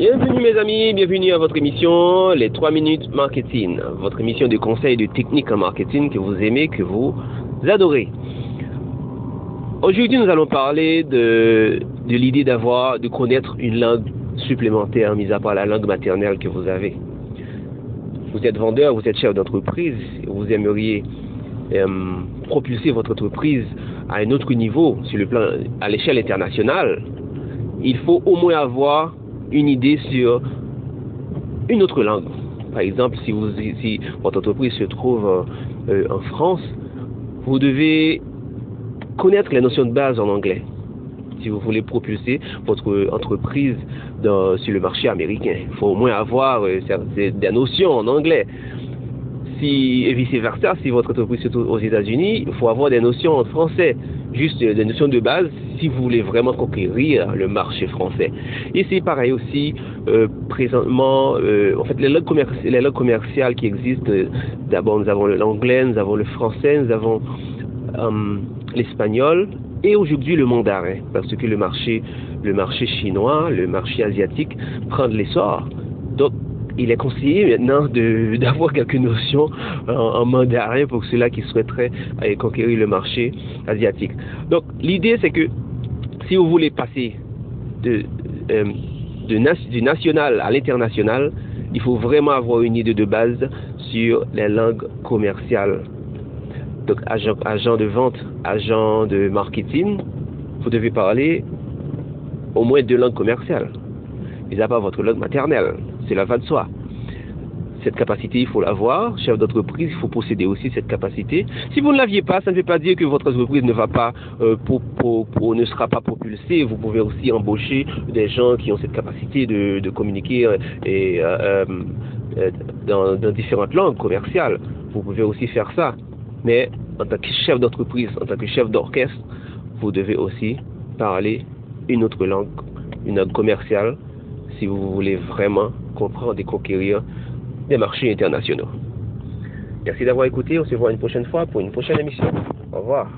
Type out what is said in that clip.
Bienvenue mes amis, bienvenue à votre émission Les 3 minutes marketing, votre émission de conseils et de techniques en marketing que vous aimez, que vous adorez. Aujourd'hui nous allons parler de l'idée de connaître une langue supplémentaire, mis à part la langue maternelle que vous avez. Vous êtes vendeur, vous êtes chef d'entreprise, vous aimeriez propulser votre entreprise à un autre niveau, sur le plan, à l'échelle internationale. Il faut au moins avoir une idée sur une autre langue. Par exemple, si votre entreprise se trouve en France, vous devez connaître les notions de base en anglais. Si vous voulez propulser votre entreprise sur le marché américain, il faut au moins avoir des notions en anglais. Et vice-versa, si votre entreprise se trouve aux États-Unis, il faut avoir des notions en français, juste des notions de base si vous voulez vraiment conquérir le marché français. Et c'est pareil aussi, présentement, en fait, les langues commerciales qui existent, d'abord nous avons l'anglais, nous avons le français, nous avons l'espagnol et aujourd'hui le mandarin, parce que le marché chinois, le marché asiatique prend de l'essor. Donc, il est conseillé maintenant d'avoir quelques notions en mandarin pour ceux-là qui souhaiteraient conquérir le marché asiatique. Donc, l'idée, c'est que si vous voulez passer du national à l'international, il faut vraiment avoir une idée de base sur les langues commerciales. Donc, agent de vente, agent de marketing, vous devez parler au moins 2 langues commerciales, mis à part votre langue maternelle. Cela va de soi. Cette capacité, il faut l'avoir. Chef d'entreprise, il faut posséder aussi cette capacité. Si vous ne l'aviez pas, ça ne veut pas dire que votre entreprise ne va pas, ne sera pas propulsée. Vous pouvez aussi embaucher des gens qui ont cette capacité de communiquer dans différentes langues commerciales. Vous pouvez aussi faire ça. Mais en tant que chef d'entreprise, en tant que chef d'orchestre, vous devez aussi parler une autre langue, une langue commerciale, si vous voulez vraiment comprendre et conquérir des marchés internationaux. Merci d'avoir écouté. On se voit une prochaine fois pour une prochaine émission. Au revoir.